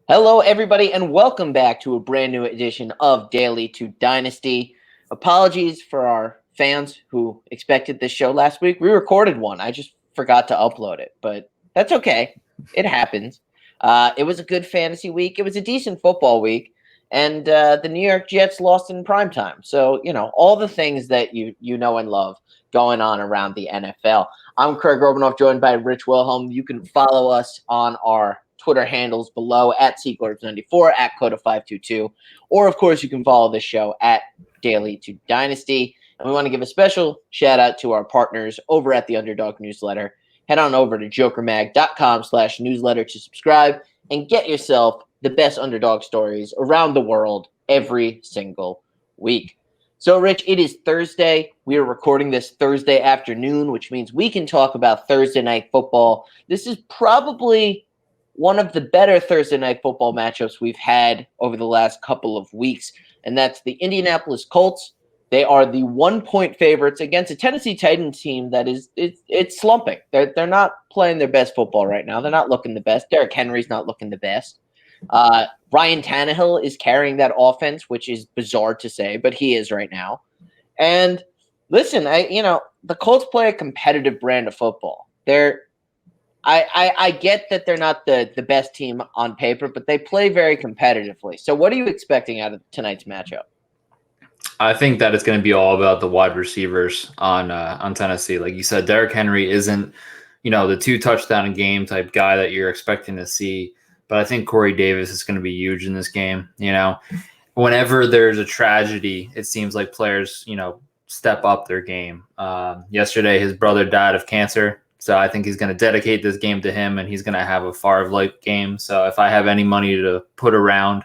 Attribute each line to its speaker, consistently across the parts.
Speaker 1: Hello, everybody, and welcome back to a brand new edition of Daily to Dynasty. Apologies for our fans who expected this show last week. We recorded one. I just forgot to upload it, but that's okay. It happens. It was a good fantasy week. It was a decent football week, and the New York Jets lost in primetime. So, all the things that you know and love going on around the NFL. I'm Craig Robinoff, joined by Rich Wilhelm. You can follow us on our Twitter handles below at Seaglorbs94, at Coda522, or of course you can follow the show at Daily to Dynasty. And we want to give a special shout out to our partners over at the Underdog newsletter. Head on over to jokermag.com/newsletter to subscribe and get yourself the best underdog stories around the world every single week. So, Rich, it is Thursday. We are recording this Thursday afternoon, which means we can talk about Thursday night football. This is probably one of the better Thursday night football matchups we've had over the last couple of weeks, and that's the Indianapolis Colts. They are the 1-point favorites against a Tennessee Titans team that it's slumping. They're not playing their best football right now. They're not looking the best. Derrick Henry's not looking the best. Ryan Tannehill is carrying that offense, which is bizarre to say, but he is right now. And listen, the Colts play a competitive brand of football. I get that they're not the best team on paper, but they play very competitively. So what are you expecting out of tonight's matchup?
Speaker 2: I think that it's going to be all about the wide receivers on Tennessee. Like you said, Derrick Henry isn't, the 2 touchdown a game type guy that you're expecting to see. But I think Corey Davis is going to be huge in this game. Whenever there's a tragedy, it seems like players, step up their game. Yesterday, his brother died of cancer. So I think he's going to dedicate this game to him, and he's going to have a Favre-like game. So if I have any money to put around,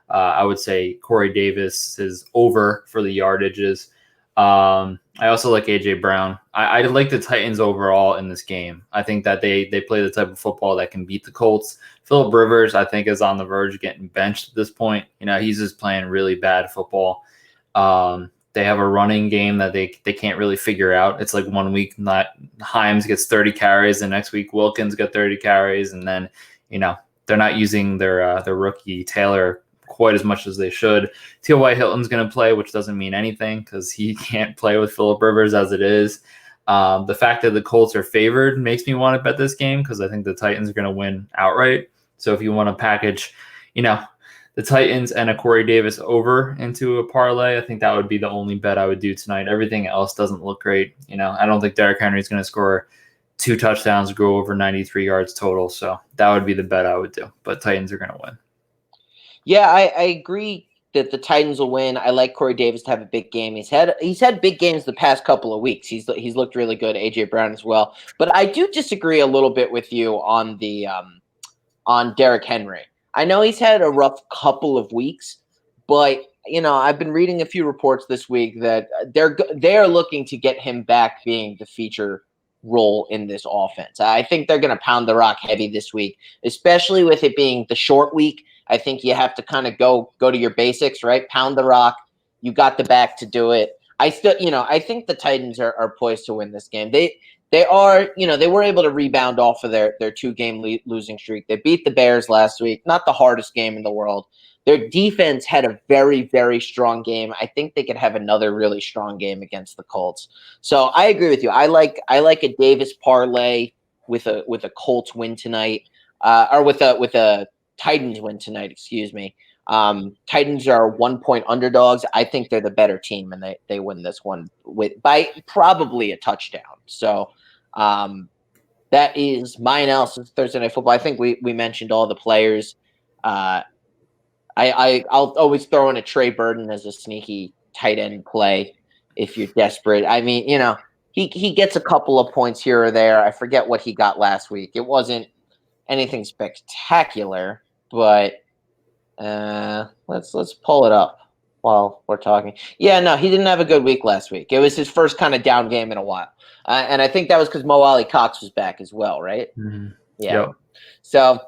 Speaker 2: I would say Corey Davis is over for the yardages. I also like A.J. Brown. I like the Titans overall in this game. I think that they play the type of football that can beat the Colts. Phillip Rivers, I think, is on the verge of getting benched at this point. He's just playing really bad football. They have a running game that they can't really figure out. It's like 1 week Himes gets 30 carries, and next week Wilkins got 30 carries, and then they're not using their rookie Taylor quite as much as they should. T.Y. Hilton's going to play, which doesn't mean anything because he can't play with Phillip Rivers as it is. The fact that the Colts are favored makes me want to bet this game because I think the Titans are going to win outright. So if you want to package, the Titans and a Corey Davis over into a parlay, I think that would be the only bet I would do tonight. Everything else doesn't look great. I don't think Derrick Henry is going to score 2 touchdowns, go over 93 yards total. So that would be the bet I would do. But Titans are going to win.
Speaker 1: Yeah, I agree that the Titans will win. I like Corey Davis to have a big game. He's had big games the past couple of weeks. He's looked really good. A.J. Brown as well. But I do disagree a little bit with you on the on Derrick Henry. I know he's had a rough couple of weeks, but I've been reading a few reports this week that they're looking to get him back being the feature role in this offense. I think they're going to pound the rock heavy this week, especially with it being the short week. I think you have to kind of go to your basics, right? Pound the rock. You got the back to do it. I think the Titans are poised to win this game. They are, they were able to rebound off of their 2-game losing streak. They beat the Bears last week. Not the hardest game in the world. Their defense had a very, very strong game. I think they could have another really strong game against the Colts. So I agree with you. I like a Davis parlay with a Colts win tonight, or with a Titans win tonight. Excuse me. Titans are 1-point underdogs. I think they're the better team, and they win this one by probably a touchdown. So that is my analysis of Thursday Night Football. I think we mentioned all the players. I'll always throw in a Trey Burden as a sneaky tight end play if you're desperate. I mean, he gets a couple of points here or there. I forget what he got last week. It wasn't anything spectacular, but let's pull it up while we're talking. Yeah, no, he didn't have a good week last week. It was his first kind of down game in a while. And I think that was because Mo Ali Cox was back as well, right?
Speaker 2: Mm-hmm.
Speaker 1: Yeah.
Speaker 2: Yep.
Speaker 1: So,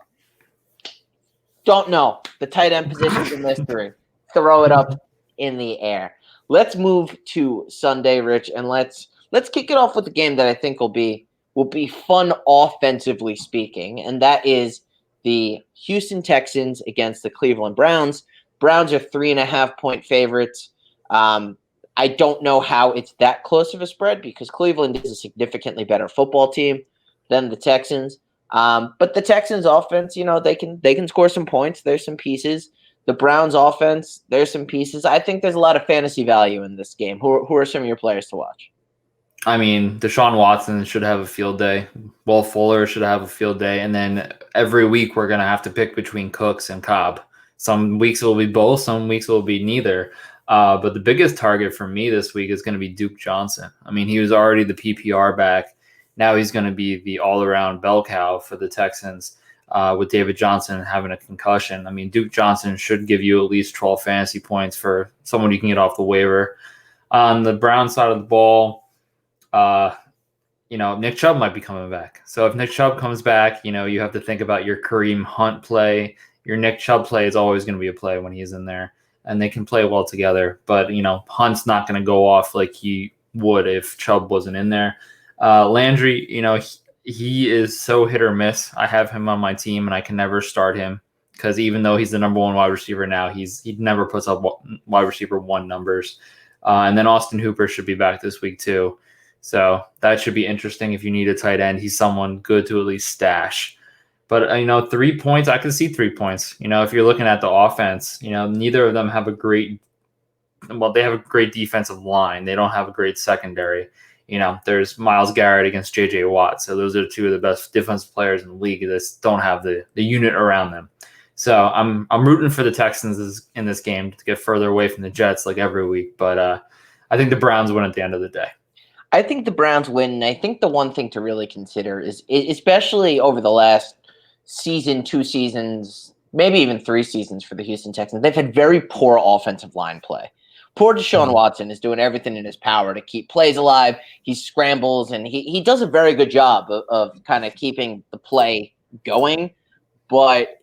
Speaker 1: don't know. The tight end position's a mystery. Throw it up in the air. Let's move to Sunday, Rich, and let's kick it off with a game that I think will be fun offensively speaking, and that is the Houston Texans against the Cleveland Browns. Browns are 3.5-point favorites. I don't know how it's that close of a spread because Cleveland is a significantly better football team than the Texans. But the Texans offense, they can score some points. There's some pieces. The Browns offense, there's some pieces. I think there's a lot of fantasy value in this game. Who are some of your players to watch?
Speaker 2: I mean, Deshaun Watson should have a field day. Will Fuller should have a field day. And then every week we're going to have to pick between Cooks and Cobb. Some weeks it will be both. Some weeks it will be neither. But the biggest target for me this week is going to be Duke Johnson. I mean, he was already the PPR back. Now he's going to be the all-around bell cow for the Texans with David Johnson having a concussion. I mean, Duke Johnson should give you at least 12 fantasy points for someone you can get off the waiver. On the Brown side of the ball, Nick Chubb might be coming back. So if Nick Chubb comes back, you have to think about your Kareem Hunt play. Your Nick Chubb play is always going to be a play when he's in there, and they can play well together. But, Hunt's not going to go off like he would if Chubb wasn't in there. Landry, he is so hit or miss. I have him on my team, and I can never start him because even though he's the number one wide receiver now, he never puts up wide receiver 1 numbers. And then Austin Hooper should be back this week too. So that should be interesting if you need a tight end. He's someone good to at least stash. But, 3 points, I can see 3 points. If you're looking at the offense, neither of them have they have a great defensive line. They don't have a great secondary. There's Myles Garrett against J.J. Watt. So those are 2 of the best defensive players in the league that don't have the unit around them. So I'm rooting for the Texans in this game to get further away from the Jets like every week. But I think the Browns win at the end of the day.
Speaker 1: I think the Browns win. And I think the one thing to really consider is, especially over the last season, 2 seasons, maybe even 3 seasons for the Houston Texans, they've had very poor offensive line play. Poor Deshaun Watson is doing everything in his power to keep plays alive. He scrambles, and he does a very good job of kind of keeping the play going. But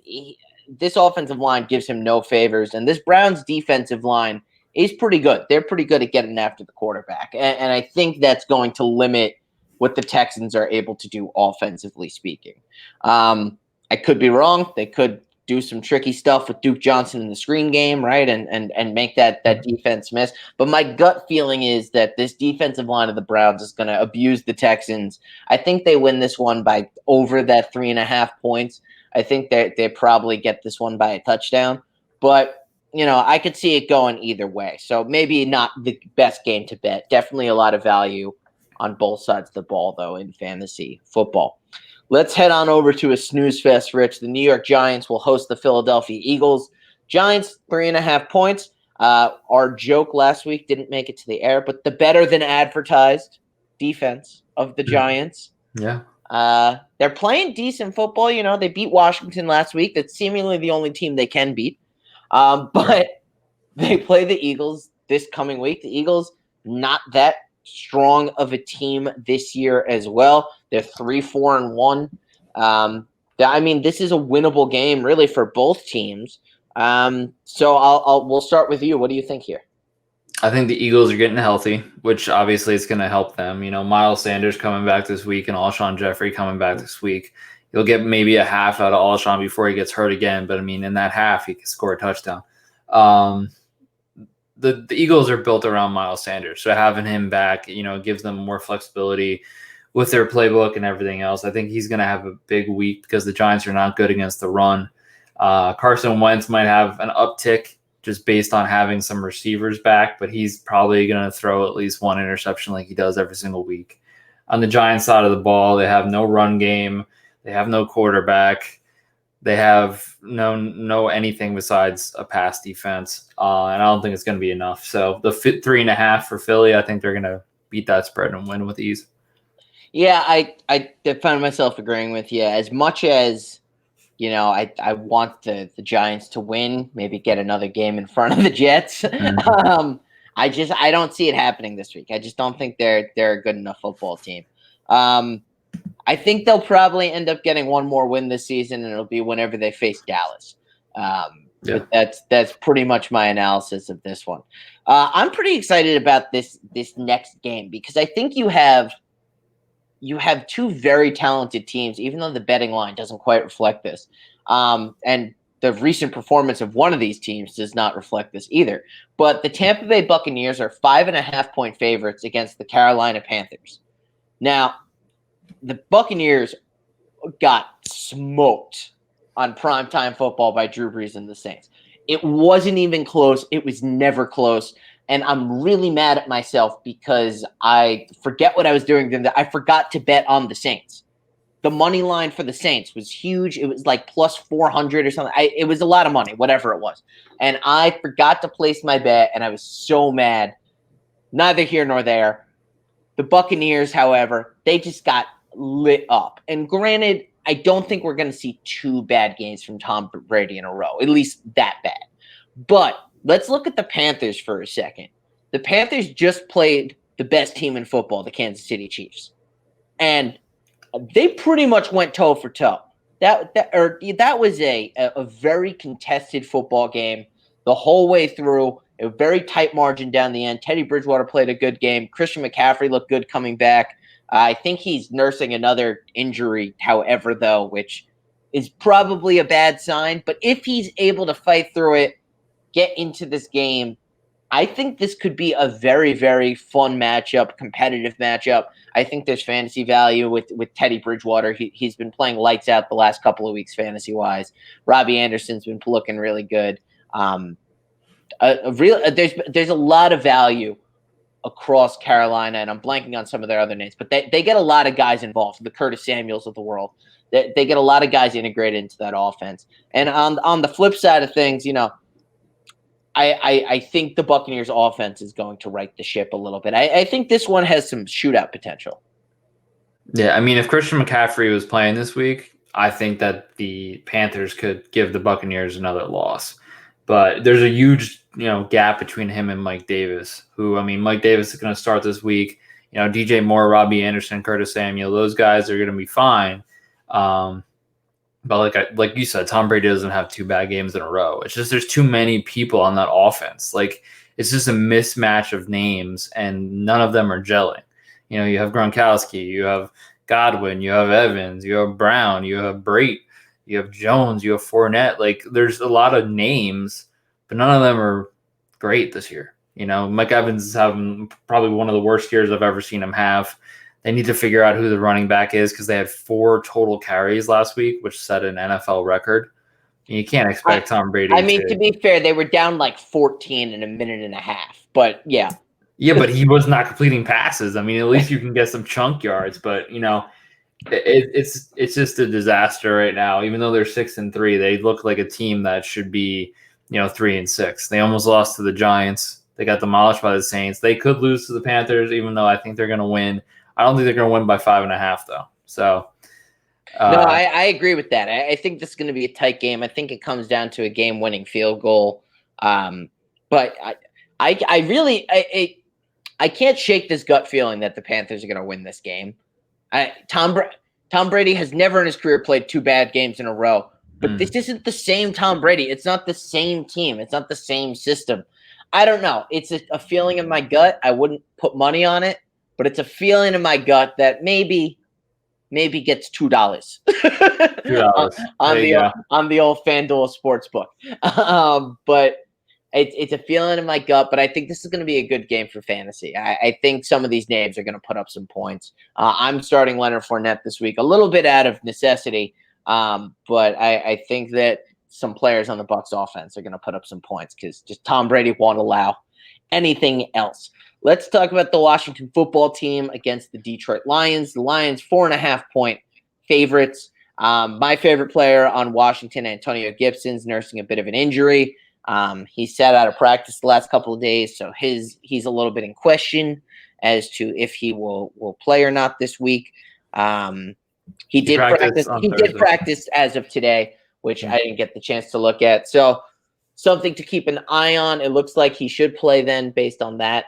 Speaker 1: this offensive line gives him no favors, and this Browns defensive line is pretty good. They're pretty good at getting after the quarterback, and I think that's going to limit what the Texans are able to do offensively speaking. I could be wrong. They could do some tricky stuff with Duke Johnson in the screen game, right, and make that defense miss. But my gut feeling is that this defensive line of the Browns is going to abuse the Texans. I think they win this one by over that 3.5 points. I think they probably get this one by a touchdown. But, I could see it going either way. So maybe not the best game to bet. Definitely a lot of value on both sides of the ball, though, in fantasy football. Let's head on over to a snooze fest, Rich. The New York Giants will host the Philadelphia Eagles. Giants, 3.5 points. Our joke last week didn't make it to the air, but the better than advertised defense of the Giants.
Speaker 2: Yeah.
Speaker 1: They're playing decent football. They beat Washington last week. That's seemingly the only team they can beat. But they play the Eagles this coming week. The Eagles, not that strong of a team this year as well. They're 3-4-1. This is a winnable game really for both teams. So we'll start with you. What do you think here?
Speaker 2: I think the Eagles are getting healthy, which obviously is going to help them. Miles Sanders coming back this week and Alshon Jeffrey coming back this week. You'll get maybe a half out of Alshon before he gets hurt again. But, in that half, he can score a touchdown. The Eagles are built around Miles Sanders. So having him back, gives them more flexibility with their playbook and everything else. I think he's going to have a big week because the Giants are not good against the run. Carson Wentz might have an uptick just based on having some receivers back, but he's probably going to throw at least 1 interception like he does every single week. On the Giants side of the ball, they have no run game. They have no quarterback. They have no anything besides a pass defense, and I don't think it's going to be enough. So the 3.5 for Philly, I think they're going to beat that spread and win with ease.
Speaker 1: Yeah, I find myself agreeing with you. As much as I want the Giants to win, maybe get another game in front of the Jets. Mm-hmm. I don't see it happening this week. I just don't think they're a good enough football team. I think they'll probably end up getting one more win this season, and it'll be whenever they face Dallas. But that's pretty much my analysis of this one. I'm pretty excited about this next game because I think you have 2 very talented teams, even though the betting line doesn't quite reflect this. And the recent performance of one of these teams does not reflect this either. But the Tampa Bay Buccaneers are 5.5-point favorites against the Carolina Panthers. Now, the Buccaneers got smoked on primetime football by Drew Brees and the Saints. It wasn't even close. It was never close. And I'm really mad at myself because I forget what I was doing. I forgot to bet on the Saints. The money line for the Saints was huge. It was like plus 400 or something. It was a lot of money, whatever it was. And I forgot to place my bet, and I was so mad. Neither here nor there. The Buccaneers, however, they just got lit up. And granted, I don't think we're going to see 2 bad games from Tom Brady in a row, at least that bad. But let's look at the Panthers for a second. The Panthers just played the best team in football, the Kansas City Chiefs. And they pretty much went toe for toe. That was a very contested football game the whole way through. A very tight margin down the end. Teddy Bridgewater played a good game. Christian McCaffrey looked good coming back. I think he's nursing another injury, however, though, which is probably a bad sign. But if he's able to fight through it, get into this game, I think this could be a very, very fun matchup, competitive matchup. I think there's fantasy value with Teddy Bridgewater. He's been playing lights out the last couple of weeks fantasy-wise. Robbie Anderson's been looking really good. There's a lot of value across Carolina, and I'm blanking on some of their other names, but they get a lot of guys involved, the Curtis Samuels of the world. They get a lot of guys integrated into that offense. And on the flip side of things, I think the Buccaneers offense is going to right the ship a little bit. I think this one has some shootout potential.
Speaker 2: Yeah, I mean, if Christian McCaffrey was playing this week, I think that the Panthers could give the Buccaneers another loss. But there's a huge, gap between him and Mike Davis, who, I mean, Mike Davis is going to start this week. DJ Moore, Robbie Anderson, Curtis Samuel, those guys are going to be fine. But like you said, Tom Brady doesn't have 2 bad games in a row. It's just there's too many people on that offense. Like, it's just a mismatch of names, and none of them are gelling. You have Gronkowski, you have Godwin, you have Evans, you have Brown, you have Brate, you have Jones, you have Fournette. Like, there's a lot of names, but none of them are great this year. Mike Evans is having probably one of the worst years I've ever seen him have. They need to figure out who the running back is because they had 4 total carries last week, which set an NFL record. And you can't expect Tom Brady.
Speaker 1: To be fair, they were down like 14 in a minute and a half. But yeah.
Speaker 2: Yeah, but he was not completing passes. I mean, at least you can get some chunk yards. But, it's just a disaster right now. Even though they're 6-3, they look like a team that should be, 3-6. They almost lost to the Giants. They got demolished by the Saints. They could lose to the Panthers, even though I think they're going to win. I don't think they're going to win by 5.5, though. So,
Speaker 1: no, I agree with that. I think this is going to be a tight game. I think it comes down to a game-winning field goal. But I can't shake this gut feeling that the Panthers are going to win this game. Tom Brady has never in his career played 2 bad games in a row. But this isn't the same Tom Brady. It's not the same team. It's not the same system. I don't know. It's a feeling in my gut. I wouldn't put money on it, but it's a feeling in my gut that maybe gets $2 on the old FanDuel Sportsbook. But it's a feeling in my gut. But I think this is going to be a good game for fantasy. I think some of these names are going to put up some points. I'm starting Leonard Fournette this week, a little bit out of necessity. But I think that some players on the Bucs offense are going to put up some points because just Tom Brady won't allow anything else. Let's talk about the Washington football team against the Detroit Lions. The Lions 4.5-point favorites. My favorite player on Washington, Antonio Gibson's nursing a bit of an injury. He sat out of practice the last couple of days, so he's a little bit in question as to if he will play or not this week. He did practice as of today, which I didn't get the chance to look at. So something to keep an eye on. It looks like he should play then based on that.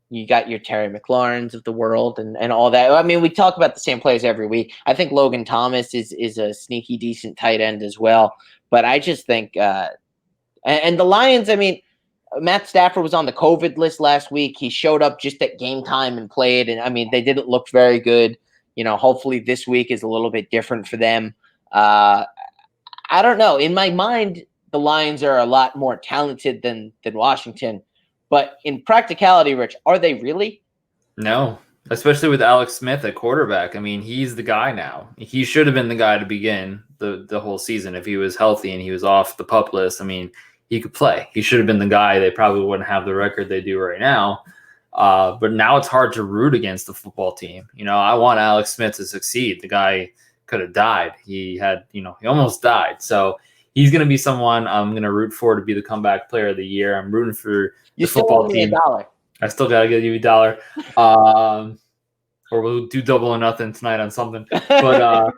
Speaker 1: You got your Terry McLaurins of the world and all that. I mean, we talk about the same players every week. I think Logan Thomas is a sneaky, decent tight end as well. But I just think and the Lions, I mean, Matt Stafford was on the COVID list last week. He showed up just at game time and played. And, I mean, they didn't look very good. Hopefully this week is a little bit different for them. I don't know. In my mind, the Lions are a lot more talented than Washington. But in practicality, Rich, are they really?
Speaker 2: No, especially with Alex Smith at quarterback. I mean, he's the guy now. He should have been the guy to begin the whole season if he was healthy and he was off the PUP list. I mean, he could play. He should have been the guy. They probably wouldn't have the record they do right now. But now it's hard to root against the football team. I want Alex Smith to succeed. The guy could have died. He almost died. So he's going to be someone I'm going to root for to be the comeback player of the year. I'm rooting for the football team. I still got to give you $1. Or we'll do double or nothing tonight on something. But,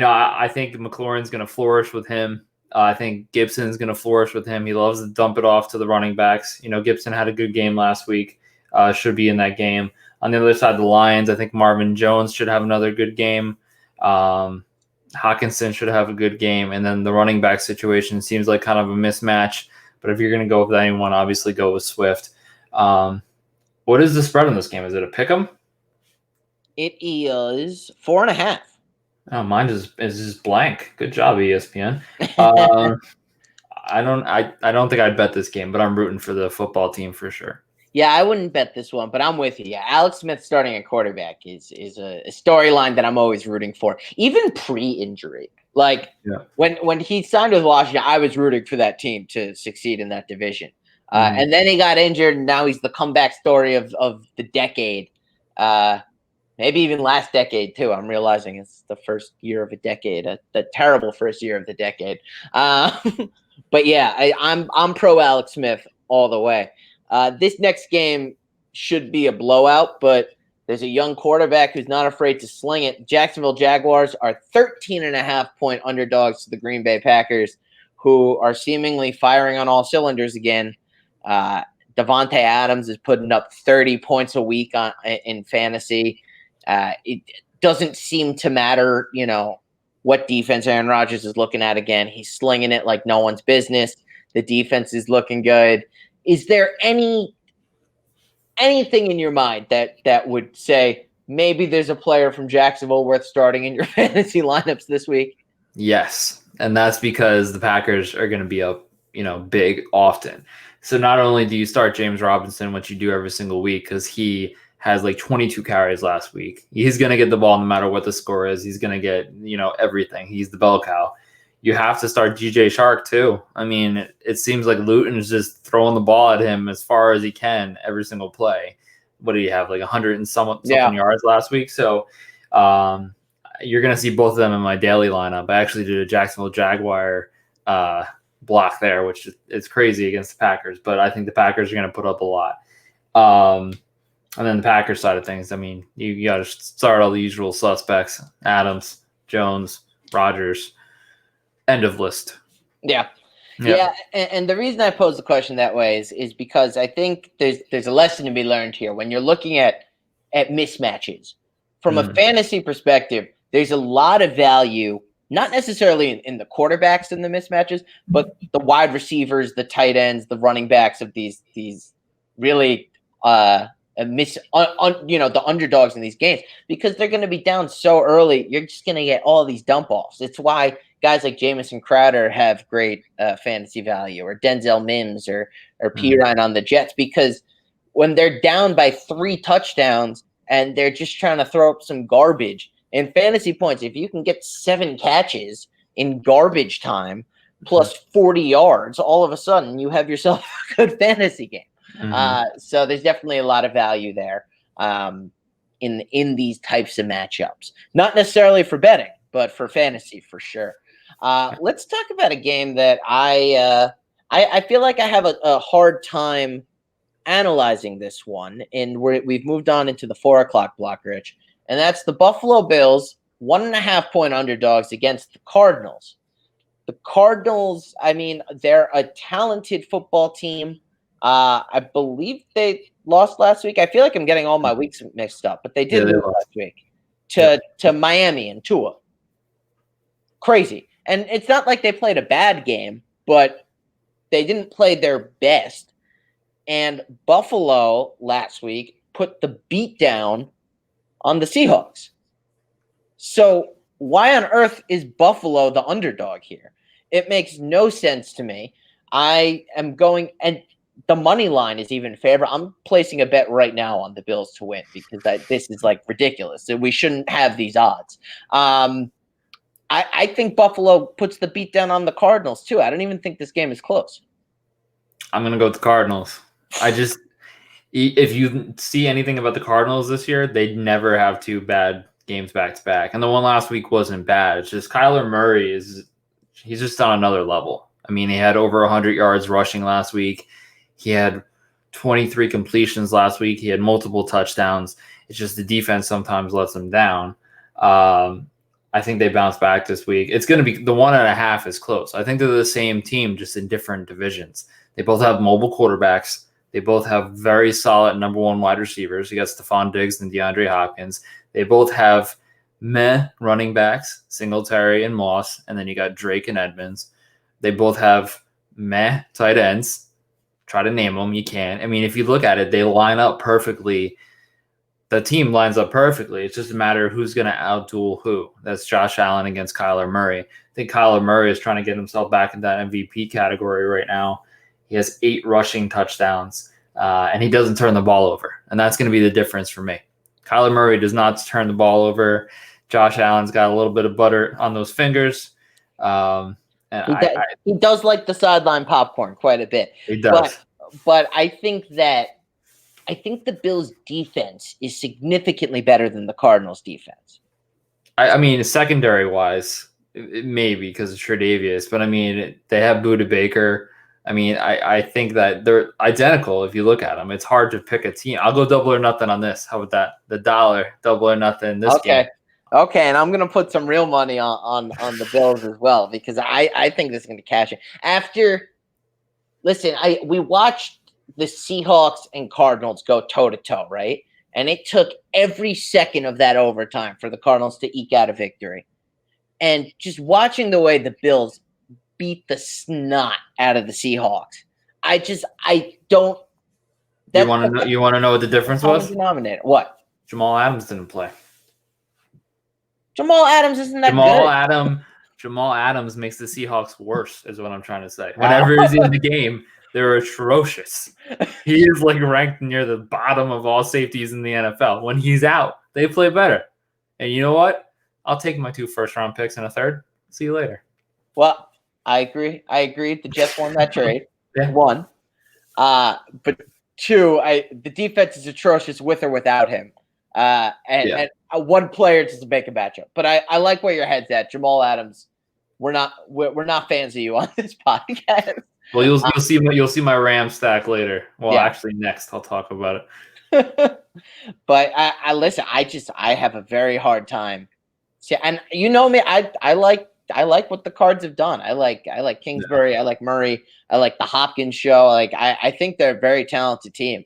Speaker 2: I think McLaurin's going to flourish with him. I think Gibson's going to flourish with him. He loves to dump it off to the running backs. Gibson had a good game last week. Should be in that game. On the other side of the Lions, I think Marvin Jones should have another good game. Hawkinson should have a good game. And then the running back situation seems like kind of a mismatch. But if you're going to go with anyone, obviously go with Swift. What is the spread on this game? Is it a pick'em?
Speaker 1: It is 4.5.
Speaker 2: Oh, mine is just blank. Good job, ESPN. I don't think I'd bet this game, but I'm rooting for the football team for sure.
Speaker 1: Yeah, I wouldn't bet this one, but I'm with you. Yeah, Alex Smith starting at quarterback is a storyline that I'm always rooting for, even pre-injury. When he signed with Washington, I was rooting for that team to succeed in that division. And then he got injured, and now he's the comeback story of the decade. Maybe even last decade, too. I'm realizing it's the first year of a decade, the terrible first year of the decade. But yeah, I'm pro Alex Smith all the way. This next game should be a blowout, but there's a young quarterback who's not afraid to sling it. Jacksonville Jaguars are 13.5-point underdogs to the Green Bay Packers, who are seemingly firing on all cylinders again. Devontae Adams is putting up 30 points a week in fantasy. It doesn't seem to matter, what defense Aaron Rodgers is looking at again. He's slinging it like no one's business. The defense is looking good. Is there anything in your mind that would say maybe there's a player from Jacksonville worth starting in your fantasy lineups this week?
Speaker 2: Yes, and that's because the Packers are going to be up, big often. So not only do you start James Robinson, which you do every single week, because he has like 22 carries last week. He's going to get the ball no matter what the score is. He's going to get, everything. He's the bell cow. You have to start DJ Shark too. I mean, it seems like Luton's just throwing the ball at him as far as he can every single play. What did he have? Like 100 and something yards last week. So you're going to see both of them in my daily lineup. I actually did a Jacksonville Jaguar block there, which is crazy against the Packers. But I think the Packers are going to put up a lot. And then the Packers side of things, I mean, you got to start all the usual suspects: Adams, Jones, Rodgers. End of list. Yeah.
Speaker 1: And the reason I pose the question that way is because I think there's a lesson to be learned here. When you're looking at mismatches from a fantasy perspective, there's a lot of value, not necessarily in the quarterbacks in the mismatches, but the wide receivers, the tight ends, the running backs of these really the underdogs in these games, because they're going to be down so early. You're just going to get all these dump offs. It's why guys like Jamison Crowder have great fantasy value, or Denzel Mims or Pirine on the Jets, because when they're down by 3 touchdowns and they're just trying to throw up some garbage in fantasy points, if you can get 7 catches in garbage time plus 40 yards, all of a sudden you have yourself a good fantasy game. So there's definitely a lot of value there in these types of matchups. Not necessarily for betting, but for fantasy for sure. Let's talk about a game that I feel like I have a hard time analyzing this one, and we've moved on into the 4:00 block, Rich, and that's the Buffalo Bills 1.5-point underdogs against the Cardinals. The Cardinals, I mean, they're a talented football team. I believe they lost last week. I feel like I'm getting all my weeks mixed up, but they did lose last week to Miami and Tua. Crazy. And it's not like they played a bad game, but they didn't play their best. And Buffalo last week put the beat down on the Seahawks. So why on earth is Buffalo the underdog here? It makes no sense to me. I am going, and the money line is even favorable. I'm placing a bet right now on the Bills to win because this is like ridiculous. We shouldn't have these odds. I think Buffalo puts the beat down on the Cardinals too. I don't even think this game is close.
Speaker 2: I'm going to go with the Cardinals. If you see anything about the Cardinals this year, they'd never have two bad games back to back. And the one last week wasn't bad. It's just Kyler Murray he's just on another level. I mean, he had over 100 yards rushing last week. He had 23 completions last week. He had multiple touchdowns. It's just the defense sometimes lets him down. I think they bounce back this week. It's going to be the 1.5 is close. I think they're the same team, just in different divisions. They both have mobile quarterbacks. They both have very solid number one wide receivers. You got Stephon Diggs and DeAndre Hopkins. They both have meh running backs, Singletary and Moss, and then you got Drake and Edmonds. They both have meh tight ends. Try to name them. You can. I mean, if you look at it, they line up perfectly. The team lines up perfectly. It's just a matter of who's going to outduel who. That's Josh Allen against Kyler Murray. I think Kyler Murray is trying to get himself back in that MVP category right now. He has 8 rushing touchdowns, and he doesn't turn the ball over. And that's going to be the difference for me. Kyler Murray does not turn the ball over. Josh Allen's got a little bit of butter on those fingers.
Speaker 1: He does like the sideline popcorn quite a bit.
Speaker 2: He does.
Speaker 1: But I think the Bills' defense is significantly better than the Cardinals' defense.
Speaker 2: I mean, secondary-wise, it may be because of Tre'Davious, but I mean, they have Budda Baker. I mean, I think that they're identical if you look at them. It's hard to pick a team. I'll go double or nothing on this. How about that? The dollar, double or nothing this game.
Speaker 1: Okay, and I'm going to put some real money on the Bills as well because I think this is going to cash it. We watched the Seahawks and Cardinals go toe-to-toe, right? And it took every second of that overtime for the Cardinals to eke out a victory. And just watching the way the Bills beat the snot out of the Seahawks, I don't.
Speaker 2: You want to know what the difference was?
Speaker 1: Denominator. What?
Speaker 2: Jamal Adams didn't play.
Speaker 1: Jamal Adams isn't that good.
Speaker 2: Jamal Adams makes the Seahawks worse, is what I'm trying to say. Whenever he's in the game, they're atrocious. He is like ranked near the bottom of all safeties in the NFL. When he's out, they play better. And you know what? I'll take my 2 first-round picks and a third. See you later.
Speaker 1: Well, I agree. The Jets won that trade.
Speaker 2: Yeah.
Speaker 1: 1. But 2, the defense is atrocious with or without him. And one player doesn't make a matchup. But I like where your head's at. Jamal Adams, we're not fans of you on this podcast.
Speaker 2: Well, you'll see my Ram stack later. Well, actually, next I'll talk about
Speaker 1: it. But I listen. I have a very hard time. See, and you know me. I like what the Cards have done. I like Kingsbury. Yeah. I like Murray. I like the Hopkins show. I think they're a very talented team.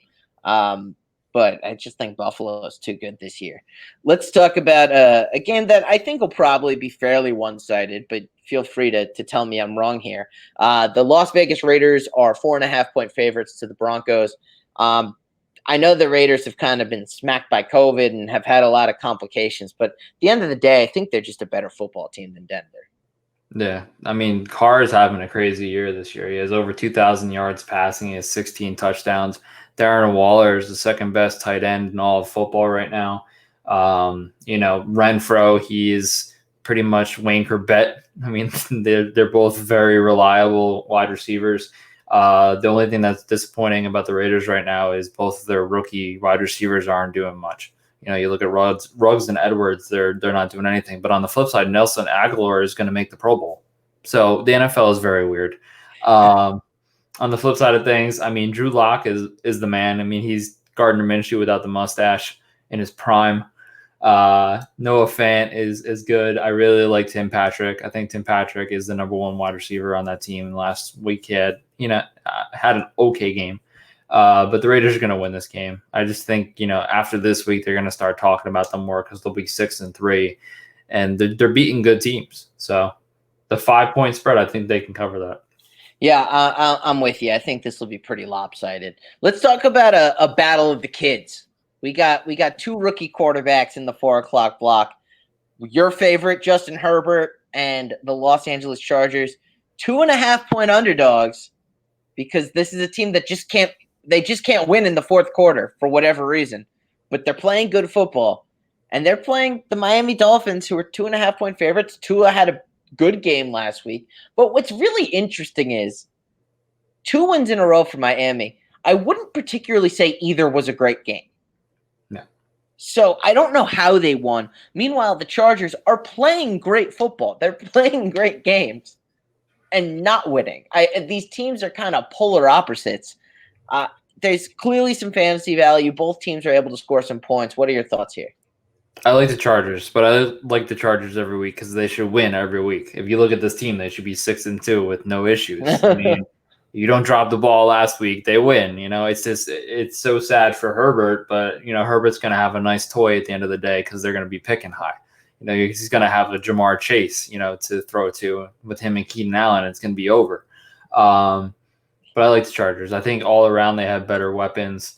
Speaker 1: But I just think Buffalo is too good this year. Let's talk about a game that I think will probably be fairly one-sided, but feel free to tell me I'm wrong here. The Las Vegas Raiders are 4.5-point favorites to the Broncos. I know the Raiders have kind of been smacked by COVID and have had a lot of complications, but at the end of the day, I think they're just a better football team than Denver.
Speaker 2: Yeah, I mean, Carr's having a crazy year this year. He has over 2,000 yards passing. He has 16 touchdowns. Darren Waller is the second best tight end in all of football right now. Renfro, he is pretty much Wayne Corbett. I mean, they're both very reliable wide receivers. The only thing that's disappointing about the Raiders right now is both of their rookie wide receivers aren't doing much. You look at Ruggs and Edwards, they're not doing anything. But on the flip side, Nelson Aguilar is going to make the Pro Bowl. So the NFL is very weird. On the flip side of things, I mean, Drew Lock is the man. I mean, he's Gardner Minshew without the mustache in his prime. Noah Fant is good. I really like Tim Patrick. I think Tim Patrick is the number one wide receiver on that team. Last week he had an okay game. But the Raiders are going to win this game. I just think, after this week, they're going to start talking about them more because they'll be 6-3, and they're beating good teams. So the 5-point spread, I think they can cover that.
Speaker 1: Yeah, I'm with you. I think this will be pretty lopsided. Let's talk about a battle of the kids. We got 2 rookie quarterbacks in the 4 o'clock block. your favorite, Justin Herbert, and the Los Angeles Chargers, 2.5-point underdogs, because this is a team that just can't win in the fourth quarter for whatever reason. But they're playing good football. And they're playing the Miami Dolphins, who are 2.5-point favorites. Tua had a good game last week. But what's really interesting is 2 wins in a row for Miami. I wouldn't particularly say either was a great game.
Speaker 2: No.
Speaker 1: So I don't know how they won. Meanwhile, the Chargers are playing great football. They're playing great games and not winning. These teams are kind of polar opposites. There's clearly some fantasy value. Both teams are able to score some points. What are your thoughts here?
Speaker 2: I like the Chargers, but I like the Chargers every week because they should win every week. If you look at this team, they should be 6-2 with no issues. I mean, you don't drop the ball last week, they win. It's so sad for Herbert, but Herbert's going to have a nice toy at the end of the day because they're going to be picking high. He's going to have a Jamar Chase, to throw to with him and Keenan Allen. It's going to be over. But I like the Chargers. I think all around they have better weapons.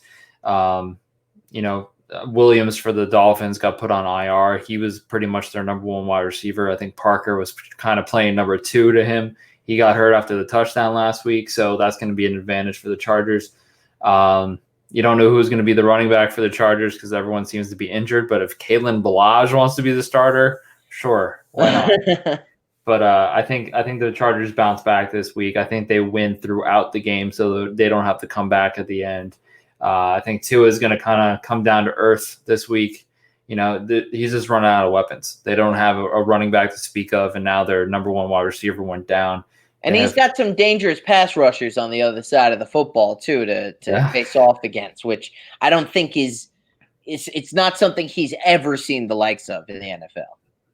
Speaker 2: Williams for the Dolphins got put on IR. He was pretty much their number one wide receiver. I think Parker was kind of playing number 2 to him. He got hurt after the touchdown last week, so that's going to be an advantage for the Chargers. You don't know who's going to be the running back for the Chargers because everyone seems to be injured. But if Kalen Ballage wants to be the starter, sure, why not? But I think the Chargers bounce back this week. I think they win throughout the game, so they don't have to come back at the end. I think Tua is going to kind of come down to earth this week. He's just running out of weapons. They don't have a running back to speak of, and now their number one wide receiver went down.
Speaker 1: And he's got some dangerous pass rushers on the other side of the football too to face off against, which I don't think it's not something he's ever seen the likes of in the NFL.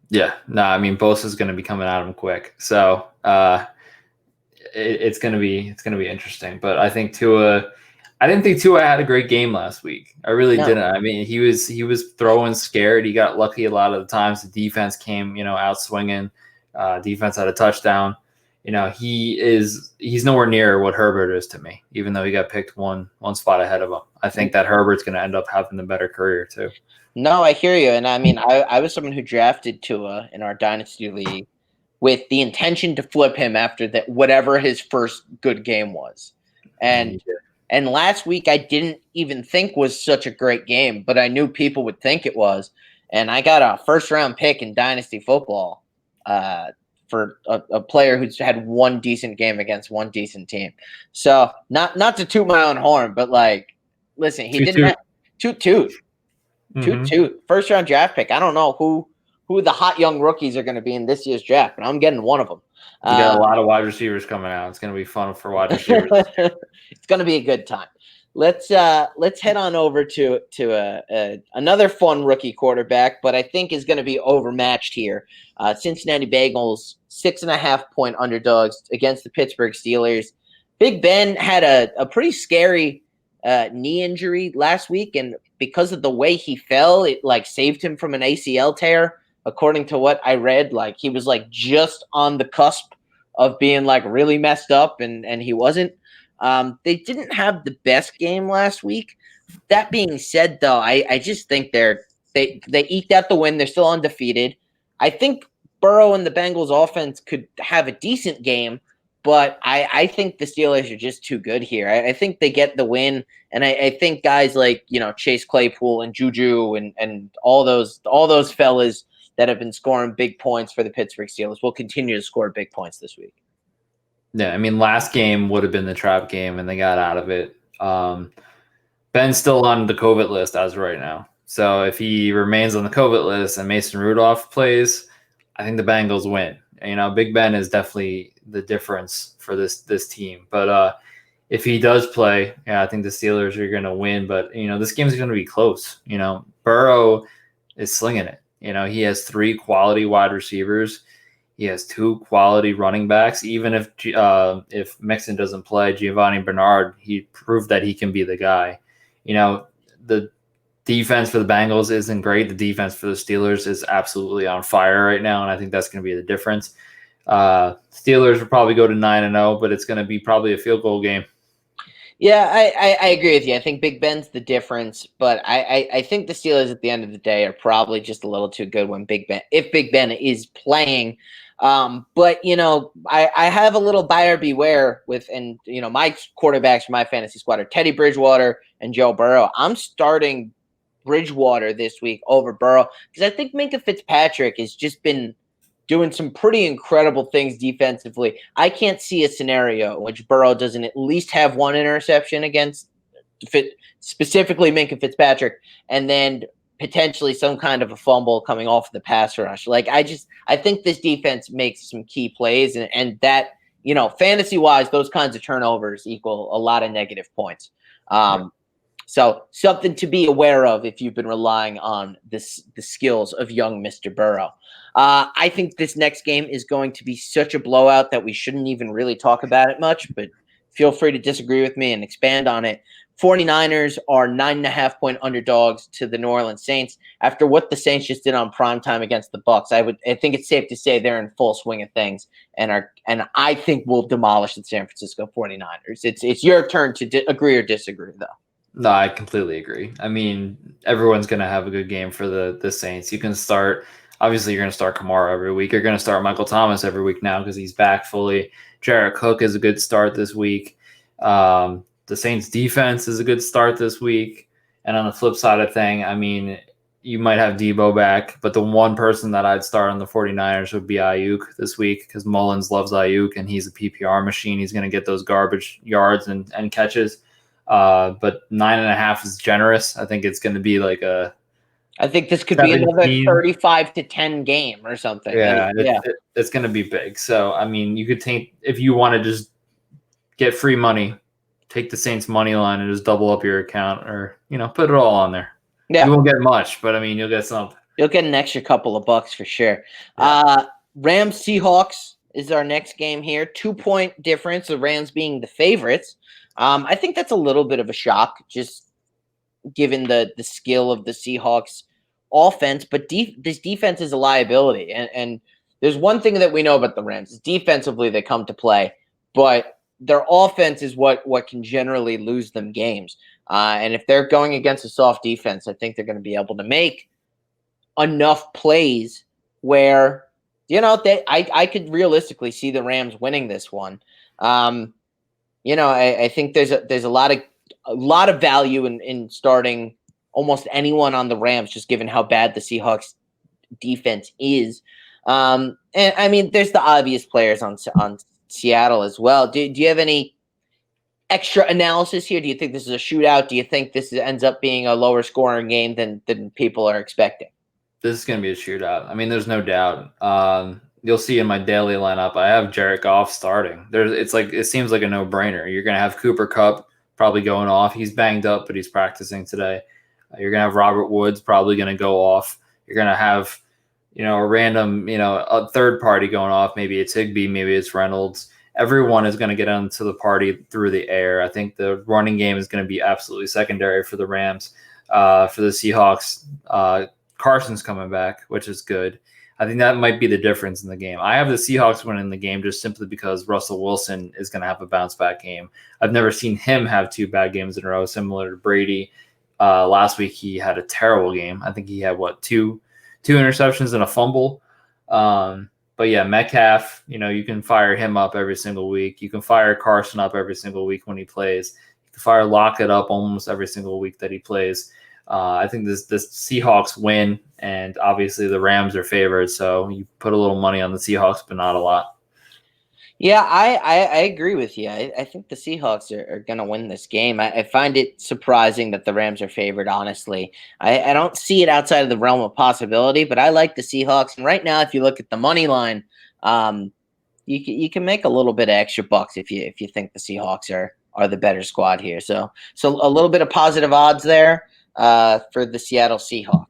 Speaker 1: Yeah,
Speaker 2: no, I mean Bosa's going to be coming at him quick, so it's going to be interesting. But I think Tua. I didn't think Tua had a great game last week. I really didn't. I mean, he was throwing scared. He got lucky a lot of the times. The defense came, out swinging. Defense had a touchdown. He's nowhere near what Herbert is to me, even though he got picked one spot ahead of him. I think that Herbert's going to end up having the better career too.
Speaker 1: No, I hear you. And I mean, I was someone who drafted Tua in our Dynasty League with the intention to flip him after that, whatever his first good game was. And last week, I didn't even think was such a great game, but I knew people would think it was. And I got a first-round pick in Dynasty football for a player who's had one decent game against one decent team. So not to toot my own horn, but listen, he didn't have toot. First-round draft pick. I don't know who the hot young rookies are going to be in this year's draft, but I'm getting one of them.
Speaker 2: You got a lot of wide receivers coming out. It's going to be fun for wide receivers.
Speaker 1: It's going to be a good time. Let's head on over to another fun rookie quarterback, but I think is going to be overmatched here. Cincinnati Bengals 6.5-point underdogs against the Pittsburgh Steelers. Big Ben had a pretty scary knee injury last week, and because of the way he fell, it saved him from an ACL tear. According to what I read, he was just on the cusp of being really messed up, and he wasn't. They didn't have the best game last week. That being said, though, I just think they eked out the win. They're still undefeated. I think Burrow and the Bengals offense could have a decent game, but I think the Steelers are just too good here. I think they get the win, and I think guys like Chase Claypool and Juju and all those fellas that have been scoring big points for the Pittsburgh Steelers will continue to score big points this week.
Speaker 2: Yeah, I mean, last game would have been the trap game, and they got out of it. Ben's still on the COVID list as of right now. So if he remains on the COVID list and Mason Rudolph plays, I think the Bengals win. Big Ben is definitely the difference for this team. But if he does play, I think the Steelers are going to win. But, this game is going to be close. Burrow is slinging it. He has 3 quality wide receivers. He has 2 quality running backs. Even if Mixon doesn't play, Giovanni Bernard, he proved that he can be the guy. The defense for the Bengals isn't great. The defense for the Steelers is absolutely on fire right now, and I think that's going to be the difference. Steelers will probably go to 9-0, but it's going to be probably a field goal game.
Speaker 1: Yeah, I agree with you. I think Big Ben's the difference, but I think the Steelers at the end of the day are probably just a little too good when if Big Ben is playing. But I have a little buyer beware with, and my quarterbacks for my fantasy squad are Teddy Bridgewater and Joe Burrow. I'm starting Bridgewater this week over Burrow because I think Minka Fitzpatrick has just been doing some pretty incredible things defensively. I can't see a scenario in which Burrow doesn't at least have one interception against specifically Minka Fitzpatrick, and then potentially some kind of a fumble coming off the pass rush. Like I think this defense makes some key plays, and that fantasy wise, those kinds of turnovers equal a lot of negative points. So something to be aware of if you've been relying on the skills of young Mr. Burrow. I think this next game is going to be such a blowout that we shouldn't even really talk about it much, but feel free to disagree with me and expand on it. 49ers are 9.5-point underdogs to the New Orleans Saints. After what the Saints just did on primetime against the Bucs, I think it's safe to say they're in full swing of things and I think will demolish the San Francisco 49ers. It's your turn to agree or disagree, though.
Speaker 2: No, I completely agree. I mean, everyone's going to have a good game for the Saints. You can start, obviously, you're going to start Kamara every week. You're going to start Michael Thomas every week now because he's back fully. Jared Cook is a good start this week. The Saints defense is a good start this week. And on the flip side of thing, I mean, you might have Debo back, but the one person that I'd start on the 49ers would be Ayuk this week because Mullins loves Ayuk and he's a PPR machine. He's going to get those garbage yards and catches. But 9.5 is generous. I think it's going to be like
Speaker 1: I think this could 17. Be another 35-10 game or something.
Speaker 2: Yeah, it's going to be big. So, I mean, you could take, if you want to just get free money, take the Saints money line and just double up your account or, put it all on there. Yeah. You won't get much, but I mean, you'll get something.
Speaker 1: You'll get an extra couple of bucks for sure. Yeah. Rams Seahawks is our next game here. 2-point difference, the Rams being the favorites. I think that's a little bit of a shock, just given the skill of the Seahawks offense. But this defense is a liability. And there's one thing that we know about the Rams. Defensively, they come to play. But their offense is what can generally lose them games. And if they're going against a soft defense, I think they're going to be able to make enough plays where, I could realistically see the Rams winning this one. I think there's a lot of value in starting almost anyone on the Rams, just given how bad the Seahawks defense is. And I mean, there's the obvious players on Seattle as well. Do you have any extra analysis here? Do you think this is a shootout? Do you think this ends up being a lower scoring game than people are expecting?
Speaker 2: This is going to be a shootout. I mean, there's no doubt. You'll see in my daily lineup, I have Jared Goff starting. It seems like a no-brainer. You're going to have Cooper Kupp probably going off. He's banged up, but he's practicing today. You're going to have Robert Woods probably going to go off. You're going to have, a random, a third party going off. Maybe it's Higbee, maybe it's Reynolds. Everyone is going to get into the party through the air. I think the running game is going to be absolutely secondary for the Rams. For the Seahawks, Carson's coming back, which is good. I think that might be the difference in the game. I have the Seahawks winning the game just simply because Russell Wilson is going to have a bounce-back game. I've never seen him have 2 bad games in a row, similar to Brady. Last week, he had a terrible game. I think he had, two interceptions and a fumble. But, yeah, Metcalf, you can fire him up every single week. You can fire Carson up every single week when he plays. You can fire Lockett up almost every single week that he plays. I think this Seahawks win, and obviously the Rams are favored, so you put a little money on the Seahawks, but not a lot.
Speaker 1: Yeah, I agree with you. I think the Seahawks are going to win this game. I find it surprising that the Rams are favored, honestly. I don't see it outside of the realm of possibility, but I like the Seahawks. And right now, if you look at the money line, you can make a little bit of extra bucks if you think the Seahawks are the better squad here. So a little bit of positive odds there. For the Seattle Seahawks.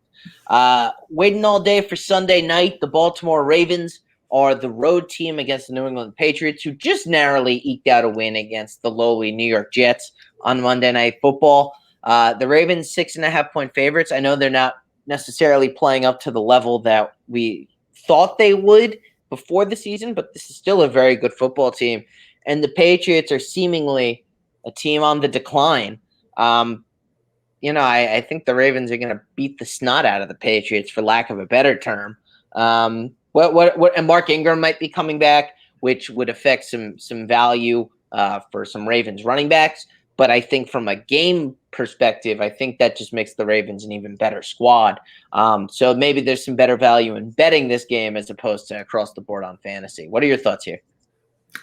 Speaker 1: Waiting all day for Sunday night, the Baltimore Ravens are the road team against the New England Patriots, who just narrowly eked out a win against the lowly New York Jets on Monday Night Football. The Ravens 6.5-point favorites. I know they're not necessarily playing up to the level that we thought they would before the season, but this is still a very good football team. And the Patriots are seemingly a team on the decline. I think the Ravens are going to beat the snot out of the Patriots, for lack of a better term. And Mark Ingram might be coming back, which would affect some value for some Ravens running backs. But I think from a game perspective, I think that just makes the Ravens an even better squad. So maybe there's some better value in betting this game as opposed to across the board on fantasy. What are your thoughts here?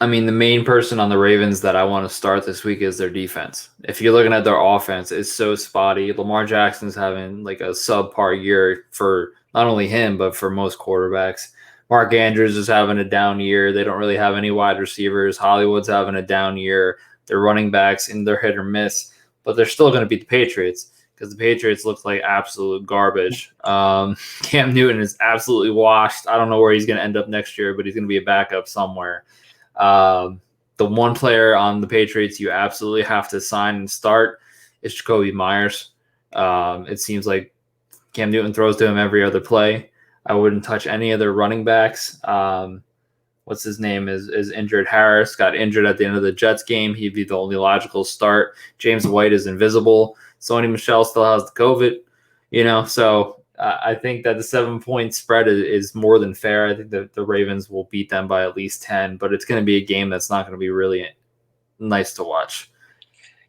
Speaker 2: I mean, the main person on the Ravens that I want to start this week is their defense. If you're looking at their offense, it's so spotty. Lamar Jackson's having like a subpar year for not only him, but for most quarterbacks. Mark Andrews is having a down year. They don't really have any wide receivers. Hollywood's having a down year. Their running backs, and they're hit or miss, but they're still going to beat the Patriots because the Patriots look like absolute garbage. Cam Newton is absolutely washed. I don't know where he's going to end up next year, but he's going to be a backup somewhere. The one player on the Patriots you absolutely have to sign and start is Jacoby Myers. It seems like Cam Newton throws to him every other play. I wouldn't touch any of their running backs. What's his name is injured. Harris got injured at the end of the Jets game. He'd be the only logical start. James White is invisible. Sony Michel still has the COVID, so I think that the 7-point spread is more than fair. I think that the Ravens will beat them by at least 10, but it's going to be a game that's not going to be really nice to watch.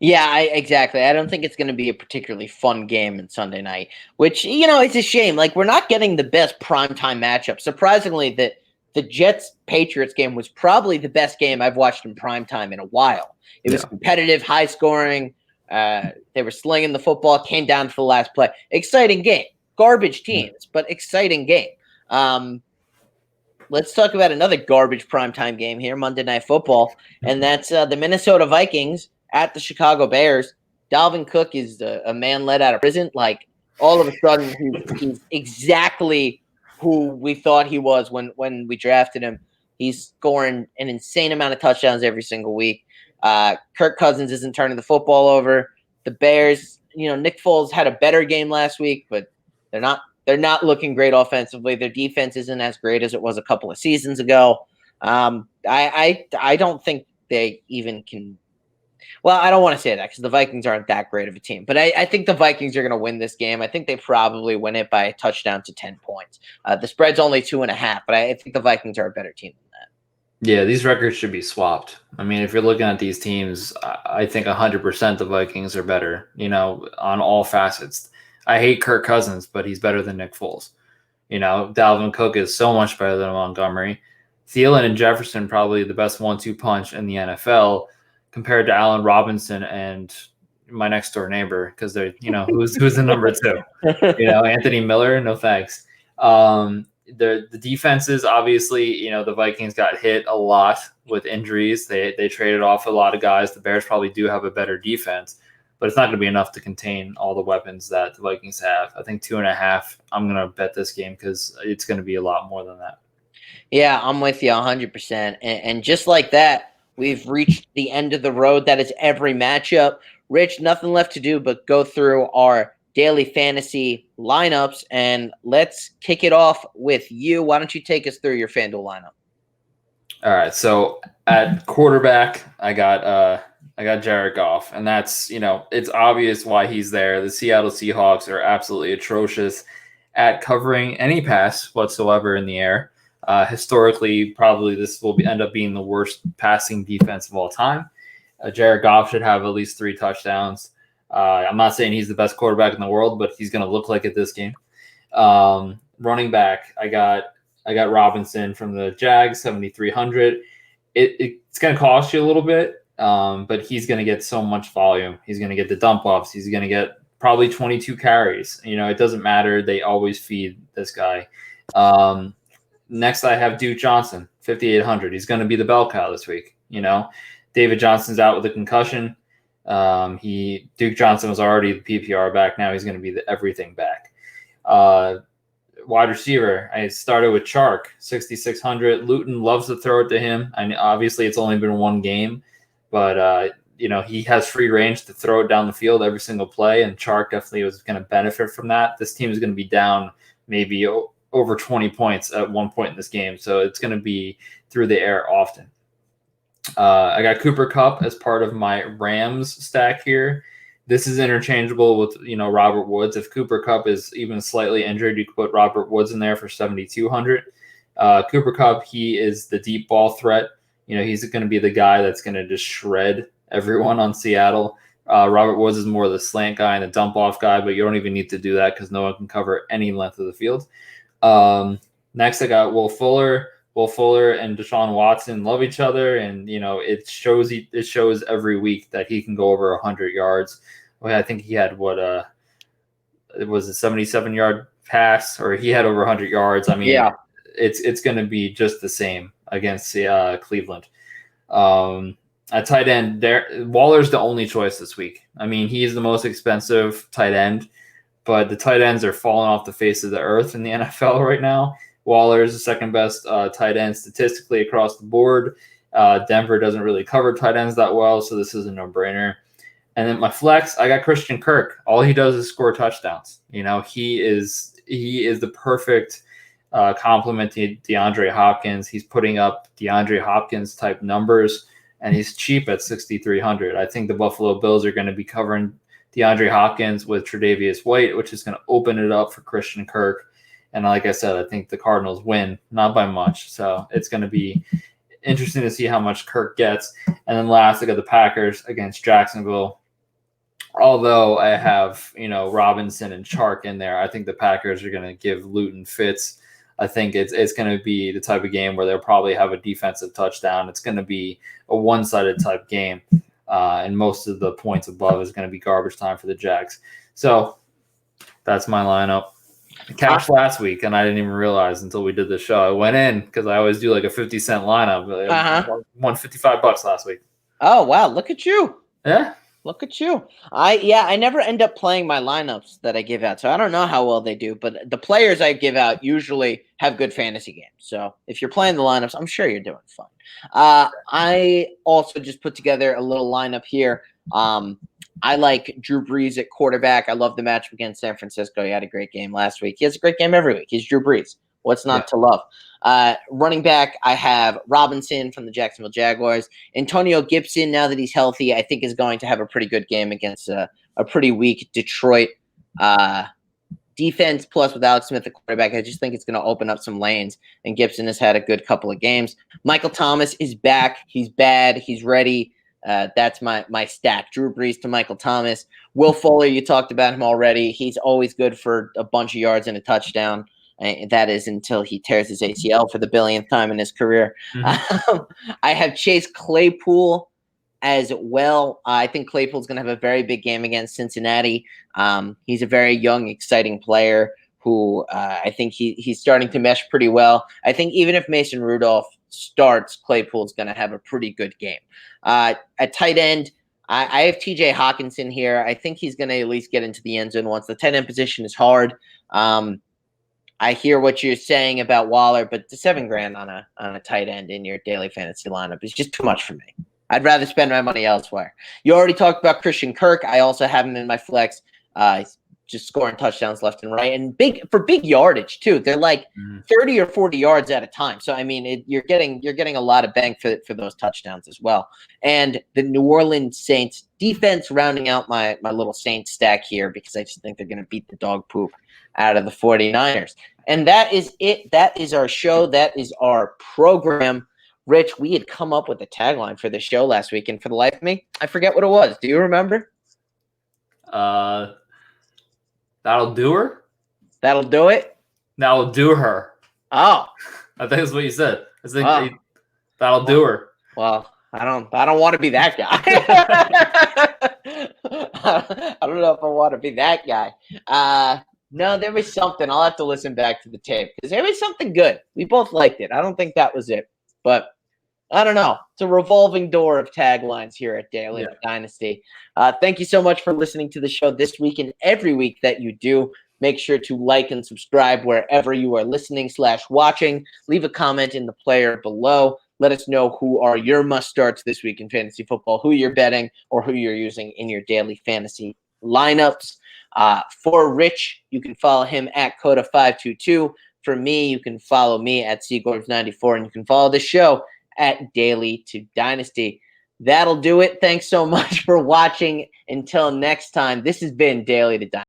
Speaker 1: Yeah, exactly. I don't think it's going to be a particularly fun game on Sunday night, which, it's a shame. Like, we're not getting the best primetime matchup. Surprisingly, the Jets-Patriots game was probably the best game I've watched in primetime in a while. It was competitive, high-scoring. They were slinging the football, came down to the last play. Exciting game. Garbage teams, but exciting game. Let's talk about another garbage primetime game here, Monday Night Football, and that's the Minnesota Vikings at the Chicago Bears. Dalvin Cook is a man let out of prison. Like, all of a sudden, he's exactly who we thought he was when we drafted him. He's scoring an insane amount of touchdowns every single week. Kirk Cousins isn't turning the football over. The Bears, Nick Foles had a better game last week, but they're not looking great offensively. Their defense isn't as great as it was a couple of seasons ago. I don't think they even can. Well, I don't want to say that because the Vikings aren't that great of a team. But I think the Vikings are going to win this game. I think they probably win it by a touchdown to 10 points. The spread's only 2.5, but I think the Vikings are a better team than that.
Speaker 2: Yeah, these records should be swapped. I mean, if you're looking at these teams, I think 100% the Vikings are better, on all facets. I hate Kirk Cousins, but he's better than Nick Foles. Dalvin Cook is so much better than Montgomery. Thielen and Jefferson probably the best 1-2 punch in the NFL compared to Allen Robinson and my next door neighbor, because they're, who's the number 2? Anthony Miller, no thanks. The defenses, obviously, the Vikings got hit a lot with injuries. They traded off a lot of guys. The Bears probably do have a better defense, but it's not going to be enough to contain all the weapons that the Vikings have. I think 2.5, I'm going to bet this game because it's going to be a lot more than that.
Speaker 1: Yeah, I'm with you 100%. And just like that, we've reached the end of the road. That is every matchup. Rich, nothing left to do but go through our daily fantasy lineups, and let's kick it off with you. Why don't you take us through your FanDuel lineup?
Speaker 2: All right, so at quarterback, I got Jared Goff, and that's, it's obvious why he's there. The Seattle Seahawks are absolutely atrocious at covering any pass whatsoever in the air. Historically, probably this will end up being the worst passing defense of all time. Jared Goff should have at least 3 touchdowns. I'm not saying he's the best quarterback in the world, but he's going to look like it this game. Running back, I got Robinson from the Jags, 7,300. It's going to cost you a little bit, but he's going to get so much volume. He's going to get the dump offs. He's going to get probably 22 carries. It doesn't matter. They always feed this guy. Next, I have Duke Johnson, 5,800. He's going to be the bell cow this week. David Johnson's out with a concussion. Duke Johnson was already the PPR back. Now he's going to be the everything back. Wide receiver, I started with Chark, 6,600. Luton loves to throw it to him. Obviously, it's only been one game, but he has free range to throw it down the field every single play, and Chark definitely was going to benefit from that. This team is going to be down maybe over 20 points at one point in this game, so it's going to be through the air often. I got Cooper Kupp as part of my Rams stack here. This is interchangeable with, Robert Woods. If Cooper Kupp is even slightly injured, you could put Robert Woods in there for 7,200. Cooper Kupp, he is the deep ball threat. He's going to be the guy that's going to just shred everyone on Seattle. Robert Woods is more the slant guy and the dump off guy, but you don't even need to do that because no one can cover any length of the field. Next, I got Will Fuller. Will Fuller and Deshaun Watson love each other, and it shows every week that he can go over 100 yards. Well, I think he had it was a 77-yard pass, or he had over 100 yards. I mean,
Speaker 1: Yeah.
Speaker 2: It's going to be just the same against Cleveland. At tight end, Waller's the only choice this week. I mean, he's the most expensive tight end, but the tight ends are falling off the face of the earth in the NFL right now. Waller is the second best tight end statistically across the board. Denver doesn't really cover tight ends that well, so this is a no-brainer. And then my flex, I got Christian Kirk. All he does is score touchdowns. He is the perfect complement to DeAndre Hopkins. He's putting up DeAndre Hopkins type numbers, and he's cheap at 6,300. I think the Buffalo Bills are going to be covering DeAndre Hopkins with Tre'Davious White, which is going to open it up for Christian Kirk. And like I said, I think the Cardinals win, not by much. So it's going to be interesting to see how much Kirk gets. And then last, I got the Packers against Jacksonville. Although I have, Robinson and Chark in there, I think the Packers are going to give Luton fits. I think it's going to be the type of game where they'll probably have a defensive touchdown. It's going to be a one-sided type game, and most of the points above is going to be garbage time for the Jags. So that's my lineup. I cashed last week, and I didn't even realize until we did the show. I went in because I always do like a 50-cent lineup. Won $55 last week.
Speaker 1: Oh, wow. Look at you.
Speaker 2: Yeah.
Speaker 1: Look at you. I never end up playing my lineups that I give out, so I don't know how well they do, but the players I give out usually have good fantasy games. So if you're playing the lineups, I'm sure you're doing fine. I also just put together a little lineup here. I like Drew Brees at quarterback. I love the matchup against San Francisco. He had a great game last week. He has a great game every week. He's Drew Brees. What's not to love? Running back, I have Robinson from the Jacksonville Jaguars. Antonio Gibson, now that he's healthy, I think is going to have a pretty good game against a pretty weak Detroit defense. Plus, with Alex Smith at quarterback, I just think it's going to open up some lanes. And Gibson has had a good couple of games. Michael Thomas is back. He's bad. He's ready. That's my stack. Drew Brees to Michael Thomas. Will Fuller, you talked about him already. He's always good for a bunch of yards and a touchdown. That is until he tears his ACL for the billionth time in his career. Mm-hmm. I have Chase Claypool as well. I think Claypool's going to have a very big game against Cincinnati. He's a very young, exciting player who I think he's starting to mesh pretty well. I think even if Mason Rudolph starts, Claypool's going to have a pretty good game. At tight end, I have TJ Hawkinson here. I think he's going to at least get into the end zone once. The tight end position is hard. I hear what you're saying about Waller, but the $7,000 on a tight end in your daily fantasy lineup is just too much for me. I'd rather spend my money elsewhere. You already talked about Christian Kirk. I also have him in my flex. He's just scoring touchdowns left and right, and big yardage too. They're like 30 or 40 yards at a time. So I mean, you're getting a lot of bang for those touchdowns as well. And the New Orleans Saints defense rounding out my little Saints stack here because I just think they're going to beat the dog poop out of the 49ers. And that is it. That is our show. That is our program. Rich, we had come up with a tagline for the show last week, and for the life of me, I forget what it was. Do you remember?
Speaker 2: That'll do her?
Speaker 1: That'll do it?
Speaker 2: That'll do her.
Speaker 1: Oh.
Speaker 2: I think that's what you said. I think that'll do her.
Speaker 1: Well, I don't want to be that guy. I don't know if I want to be that guy. No, there was something. I'll have to listen back to the tape because there was something good. We both liked it. I don't think that was it, but I don't know. It's a revolving door of taglines here at Daily Dynasty. Thank you so much for listening to the show this week and every week that you do. Make sure to like and subscribe wherever you are listening/watching. Leave a comment in the player below. Let us know who are your must-starts this week in fantasy football, who you're betting, or who you're using in your daily fantasy lineups. For Rich, you can follow him at Coda522. For me, you can follow me at Seagorgs94, and you can follow the show at Daily to Dynasty. That'll do it. Thanks so much for watching. Until next time, this has been Daily to Dynasty.